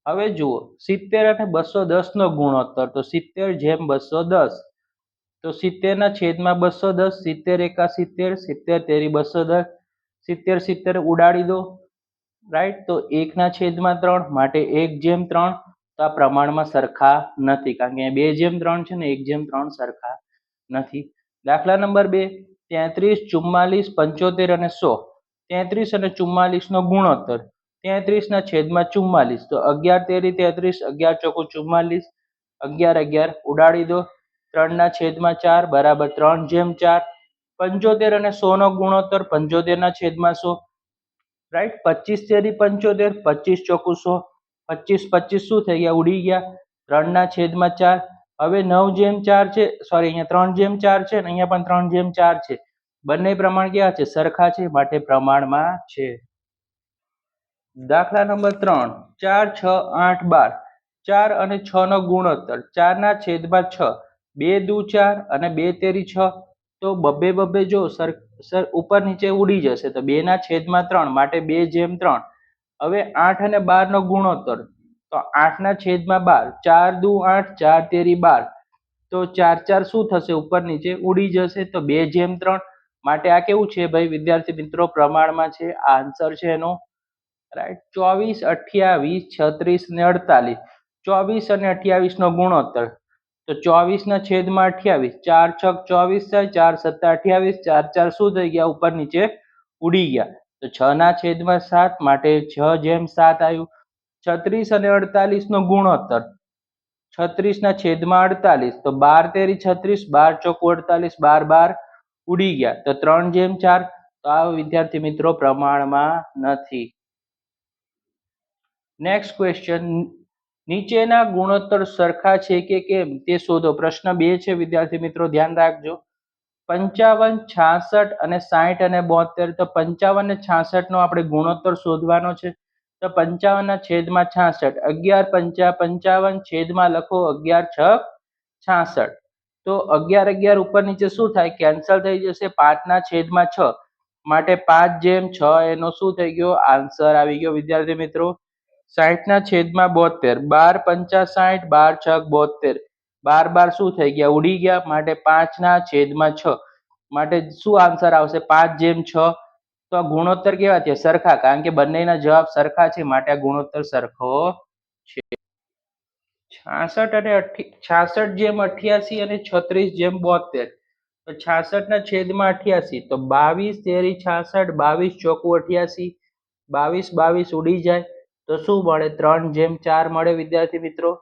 A: હવે જુઓ 70 અને 210 નો ગુણોત્તર તો 70 જેમ 210 તો 70 ના છેદમાં 210, 70 એકા 70, 70 તેરી 210, 70 70 ઉડાડી દો. રાઈટ, તો 1 ના છેદમાં 3 માટે 1 જેમ 3 તો આ પ્રમાણમાં સરખા નથી કારણ કે 2 જેમ 3 છે ને 1 જેમ 3 સરખા નથી. દાખલા નંબર 2, 33, 44, 75 અને 100. 33 અને 44 નો ગુણોત્તર 33 ના છેદમાં 44 તો 11 તેરી 33, 11 ચોકુ 44, 11 11 ઉડાડી દો. 3 ના છેદમાં 4 બરાબર 3 જેમ 4. 75 અને 100 નો ગુણોત્તર 75 ના છેદમાં 100. રાઈટ, 25 તેરી 75, 25 ચોકુ 100, 25 25 શું થઈ ગયા? ઉડી ગયા. 3 ના છેદમાં 4. હવે 9 જેમ 4 છે, સોરી અહીંયા 3 જેમ 4 છે અને અહીંયા પણ 3 જેમ 4 છે. બંને પ્રમાણ કેવા છે? સરખા છે, માટે પ્રમાણમાં છે. દાખલા નંબર 3, 4, 6, 8, 12. 4 અને 6 નો ગુણોત્તર 4 ના છેદમાં 6, 2 દુ 4 અને 2 તેરી 6 તો બબ્બે જો ઉપર નીચે ઉડી જશે તો 2 ના છેદમાં 3 માટે 2 જેમ 3. હવે 8 અને 12 નો ગુણોત્તર તો 8 ના છેદમાં 12, 4 દુ 8, 4 તેરી 12 તો 4 4 શું થશે? ઉપર નીચે ઉડી જશે તો 2 જેમ 3 માટે આ કેવું છે ભાઈ વિદ્યાર્થી મિત્રો? પ્રમાણમાં છે. આ આન્સર છે એનો. રાઈટ, 24, 28, 36 ને 48. 24 અને 28 નો ગુણોત્તર તો 24 ના છેદમાં 28, 4 છક 24 થાય, 4 સત્તા 28, 4 4 શું થઈ ગયા? ઉપર નીચે ઉડી ગયા. તો 6 ના છેદમાં 7 માટે 6 જેમ 7 આવ્યું. 36 અને 48 નો ગુણોત્તર 36 ના છેદમાં 48 તો 12 તેરી 36, 12 ચોકુ 48, 12 12 ઉડી ગયા. તો 3 જેમ 4 તો આ વિદ્યાર્થી મિત્રો પ્રમાણમાં નથી. નેક્સ્ટ ક્વેશ્ચન, નીચેના ગુણોત્તર સરખા છે કે કેમ તે શોધો. પ્રશ્ન 2 છે વિદ્યાર્થી મિત્રો, ધ્યાન રાખજો. 55, 66 અને 60 અને 72 તો 55 અને 66 નો આપણે ગુણોત્તર શોધવાનો છે. તો 55 ના છેદમાં 66, 11 પંચા 55 છેદમાં લખો 11 છક 66 તો 11 11 ઉપર નીચે શું થાય? કેન્સલ થઈ જશે. 5 ના છેદમાં 6 માટે 5 જેમ 6 એનો શું થઈ ગયો? આન્સર આવી ગયો વિદ્યાર્થી મિત્રો. 60 ના છેદમાં 72, 12 પંચા 60, 12 છક 72, 12 12 શું થઈ ગયા? ઉડી ગયા. માટે 5 ના છેદમાં 6 માટે શું આન્સર આવશે? 5 જેમ 6 તો આ ગુણોત્તર કેવા થયા? સરખા, કારણ કે બંનેના જવાબ સરખા છે માટે આ ગુણોત્તર સરખો છે. 66 અને 36/72. તો 66 ના છેદમાં 88, તો 22 તેરી 66, 22 ચોકુ 88, 22 ઉડી જાય તો શું મળે? 3/4 મળે વિદ્યાર્થી મિત્રો.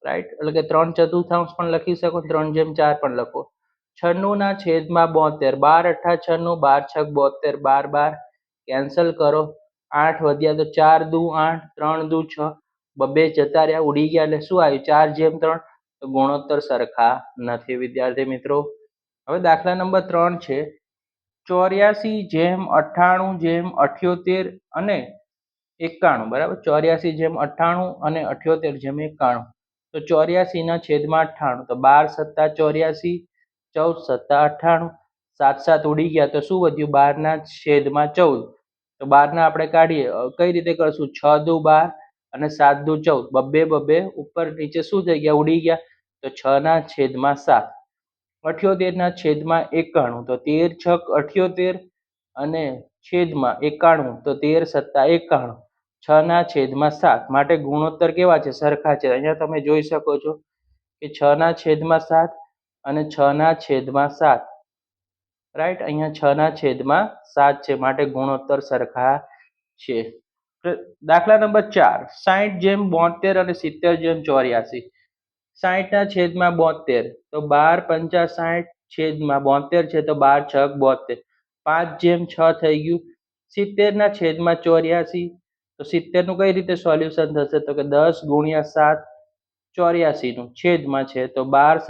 A: રાઈટ, એટલે કે 3/4 પણ લખી શકો, 3/4 પણ લખો. 96 ના છેદમાં 72, 12 8 96, 12 6 72, 12 કેન્સલ કરો, 8 વધ્યા તો 4 દુ 8, 3 દુ 6, બબે જતા રહ્યા, ઉડી ગયા, એટલે શું આવ્યું? 4/3. તો ગુણોત્તર સરખા નથી વિદ્યાર્થી મિત્રો. હવે દાખલા નંબર 3 છે 84/98/78 અને 91. બરાબર, 84/98 અને 78/91. તો 84 ના છેદમાં 98, તો 12 + 84, 14 + 98, 7 ઉડી ગયા તો શું વધ્યું? 12 ના છેદમાં 14. તો 12 ના આપણે કાઢીએ, કઈ રીતે કરશું? 6 દુ 12 અને 7 દુ 14, બબે ઉપર નીચે શું થઈ ગયા? ઉડી ગયા. તો 6 ના છેદમાં 7. 78 ના છેદમાં 91, તો 13 × 6 = 78 અને છેદમાં 91, તો 13 + 51. 6 ના છેદમાં 7 માટે ગુણોત્તર કેવા છે? સરખા છે. અહીંયા તમે જોઈ શકો છો કે 6 ના છેદમાં 7 અને 6 ના છેદમાં 7. રાઈટ, અહીંયા 6 ના છેદમાં 7 છે માટે ગુણોત્તર સરખા છે. દાખલા નંબર 4 60/72 અને 70/84. 60 ના છેદમાં 72, તો 12 × 50 છેદમાં 72 છે, તો 12 6 72, 5/6 થઈ ગયું. 70 ના છેદમાં 84, તો 70 નું કઈ રીતે સોલ્યુશન થશે? તો કે 10 × 7 84 નું છેદમાં છે, તો 12 +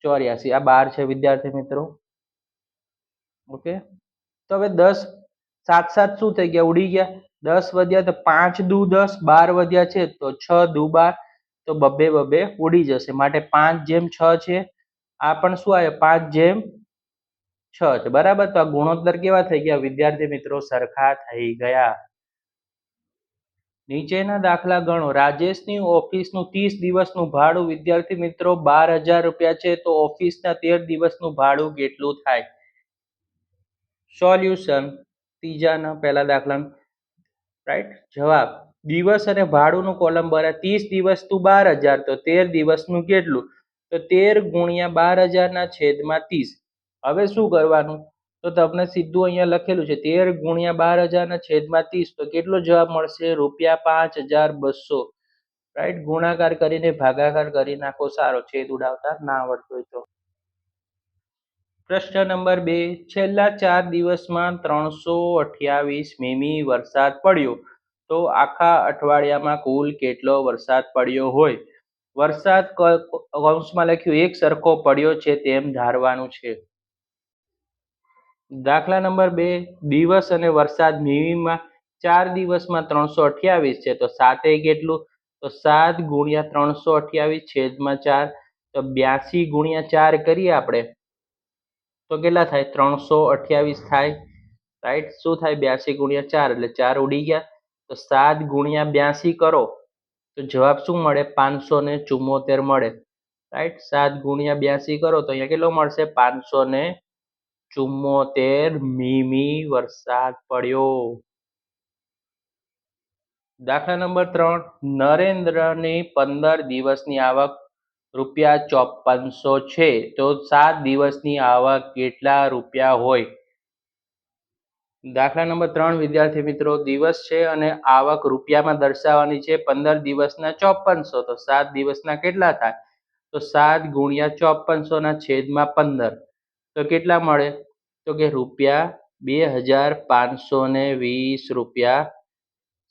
A: 84. આ 12 છે વિદ્યાર્થી મિત્રો. ઓકે, તો હવે 10 7 7 શું થઈ ગયા? ઉડી ગયા. 10 વધ્યા તો 5 દુ 10, 12 વધ્યા છે તો 6 દુ 12, તો બબે ઉડી જશે માટે 5/6 છે. આ પણ શું આવે? 5/6 છે. બરાબર, તો આ ગુણોત્તર કેવા થઈ ગયા વિદ્યાર્થી મિત્રો? સરખા થઈ ગયા. નીચેના દાખલા ગણો. રાજેશની ઓફિસનું 30 દિવસનું ભાડું વિદ્યાર્થી મિત્રો 12,000 રૂપિયા છે, તો ઓફિસના 13 દિવસનું ભાડું કેટલું થાય? સોલ્યુશન ત્રીજાના પહેલા દાખલાનું. રાઈટ, જવાબ દિવસ અને ભાડુંનું કોલમ ભર્યા. 30 દિવસનું 12,000, તો 13 દિવસનું કેટલું? તો 13 × 12,000 ના છેદમાં 30. હવે શું કરવાનું? તો તમને સીધું અહીંયા લખેલું છે 13 × 12,000 ના છેદમાં 30, તો કેટલો જવાબ મળશે? ₹5,200. રાઈટ, ગુણાકાર કરીને ભાગાકાર કરી નાખો, સારો. છેદ ઉડાવતા ના આવડતું હોય તો. પ્રશ્ન નંબર 2, છેલ્લા 4 દિવસમાં 328 મીમી વરસાદ પડ્યો, તો આખા અઠવાડિયામાં કુલ કેટલો વરસાદ પડ્યો હોય? વરસાદ કૌંસમાં લખ્યું એક સરખો પડ્યો છે તેમ ધારવાનું છે. દાખલા નંબર 2, દિવસ અને વરસાદ મીમીમાં 4 દિવસમાં 328 છે, તો 7 કેટલું? તો 7 × 328 છેદમાં 4, તો 82 × 4 કરીએ આપણે તો કેટલા થાય? 328 થાય. રાઈટ, શું થાય? 82 × 4 એટલે 4 ઉડી ગયા. તો 7 × 82 કરો તો જવાબ શું મળે? 574 મળે. રાઈટ, 7 × 82 કરો તો અહીંયા કેટલો મળશે? 574 મીમી વરસાદ પડ્યો. દાખલા નંબર 3, નરેન્દ્રની 15 દિવસની આવક ₹5400 છે, તો 7 દિવસની આવક કેટલા રૂપિયા હોય? દાખલા નંબર 3 વિદ્યાર્થી મિત્રો, દિવસ છે અને આવક રૂપિયામાં દર્શાવવાની છે. 15 દિવસના 5400, તો 7 દિવસના કેટલા થાય? તો 7 × 5400 ના છેદમાં 15, તો કેટલા મળે? તો કે ₹2520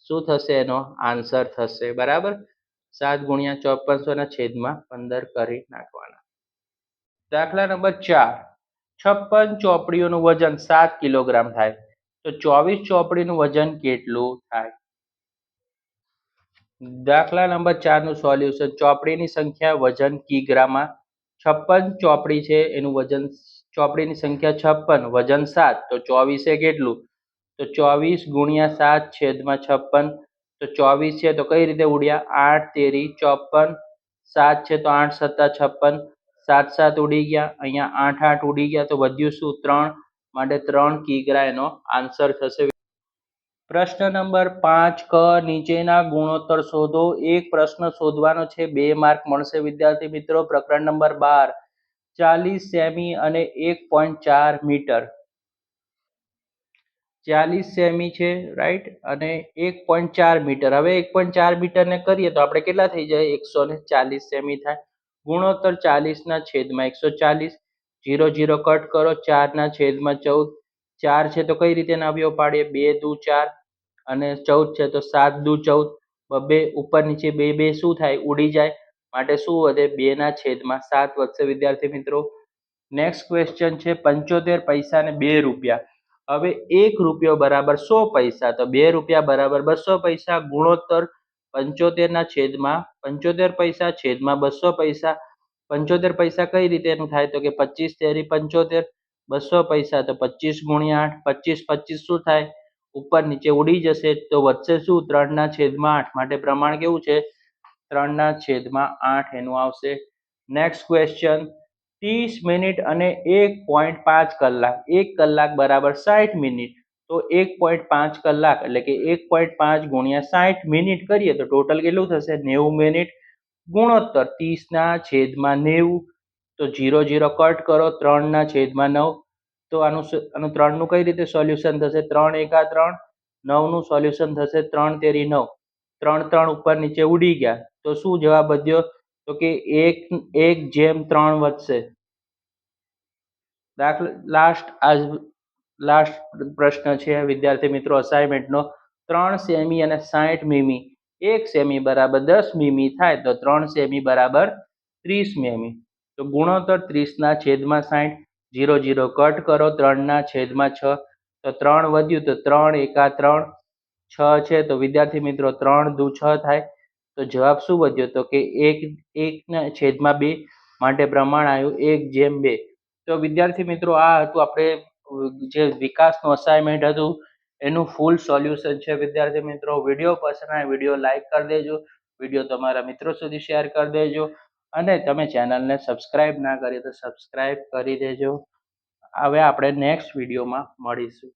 A: શું થશે? એનો આન્સર થશે. બરાબર, 7 × 5400 ના છેદમાં 15 કરી નાખવાના. દાખલા નંબર 4, 56 ચોપડીઓનું વજન 7 કિલોગ્રામ થાય, તો 24 ચોપડીનું વજન કેટલું થાય? દાખલા નંબર 4 નું સોલ્યુશન. ચોપડીની સંખ્યા વજન કિગ્રામાં. 56 ચોપડી છે, એનું વજન, ચોપડીની સંખ્યા 56, વજન 7, તો 24 એ કેટલું? તો 24 × 7 છેદમાં 56, તો 24 છે તો કઈ રીતે ઉડ્યા? 8 તેરી 54, 7 છે તો 8 + 56, 7 7 ઉડી ગયા. અહીંયા 8 8 ઉડી ગયા તો વધ્યું શું? 3, માટે 3 કિગ્રા એનો આન્સર થશે. પ્રશ્ન નંબર 5 ક નીચેના ગુણોત્તર શોધો. એક પ્રશ્ન શોધવાનો છે, 2 માર્ક મળશે વિદ્યાર્થી મિત્રો. પ્રકરણ નંબર 12, 40 સેમી અને 1.4 મીટર. 40 સેમી છે, રાઈટ, અને 1.4 મીટર. હવે 1.4 મીટરને કરીએ તો આપણે કેટલા થઈ જાય? 140 સેમી થાય. ગુણોત્તર 40 ના છેદમાં 140. 0 0 કટ કરો. 4 ના છેદમાં 14. 4 છે તો કઈ રીતે અવયવ પાડીએ? 2 દુ 4 અને 14 છે તો 7 દુ 14. બબે ઉપર નીચે 2 2 શું થાય? ઉડી જાય. માટે શું વધે? 2 ના છેદમાં 7 વધશે વિદ્યાર્થી મિત્રો. નેક્સ્ટ ક્વેશ્ચન છે, 75 પૈસા ને 2 રૂપિયા. હવે 1 રૂપિયો બરાબર 100 પૈસા, તો 2 રૂપિયા બરાબર 200 પૈસા. ગુણોત્તર 75 ના છેદમાં 75 પૈસા છેદમાં 200 પૈસા. 75 પૈસા કઈ રીતે એનું થાય? તો કે 25 તેરી 75. 200 પૈસા તો 25 ગુણ્યા 8. 25 25 શું થાય? ઉપર નીચે ઉડી જશે તો વધશે શું? 3 ના છેદમાં 8. માટે પ્રમાણ કેવું છે? 3 ના છેદમાં 8 એનું આવશે. નેક્સ્ટ ક્વેશ્ચન, 30 મિનિટ અને 1.5 કલાક. 1 કલાક બરાબર 60 મિનિટ. તો 1.5 કલાક એટલે કે 1.5 ગુણ્યા 60 મિનિટ કરીએ તો ટોટલ કેટલું થશે? 90 મિનિટ. ગુણોત્તર 30 ના છેદમાં 90. તો 0 0 કટ કરો. 3 ના છેદમાં 9. તો આનું 3 નું કઈ રીતે સોલ્યુશન થશે? 3 એકા 3. 9 નું સોલ્યુશન થશે 3 તેરી 9. 3 3 ઉપર નીચે ઉડી ગયા તો શું જવાબ વધ્યો? તો કે 1:3 વધશે. લાસ્ટ પ્રશ્ન છે વિદ્યાર્થી મિત્રો અસાઇનમેન્ટનો. 3 સેમી અને 60 મીમી. 1 સેમી બરાબર 10 મીમી થાય તો 3 સેમી બરાબર 30 મીમી. તો ગુણોત્તર 30 ના છેદમાં 60. 0 0 કટ કરો. 3 ના છેદમાં 6. તો 3 વધ્યું તો 3 એકા 3. 6 છે તો વિદ્યાર્થી મિત્રો 3 દુ 6 થાય. તો જવાબ શું વધ્યો? તો કે 1 ના છેદમાં 2. માટે પ્રમાણ આવ્યું 1:2. તો વિદ્યાર્થી મિત્રો આ હતું આપણે જે વિકાસનું અસાઇનમેન્ટ હતું એનું ફૂલ સોલ્યુશન છે વિદ્યાર્થી મિત્રો. વિડીયો પસંદ આવે વિડીયો લાઈક કરી દેજો. વિડીયો તમારા મિત્રો સુધી શેર કરી દેજો. અને તમે ચેનલને સબસ્ક્રાઈબ ના કરી તો સબસ્ક્રાઈબ કરી દેજો. હવે આપણે નેક્સ્ટ વિડીયોમાં મળીશું.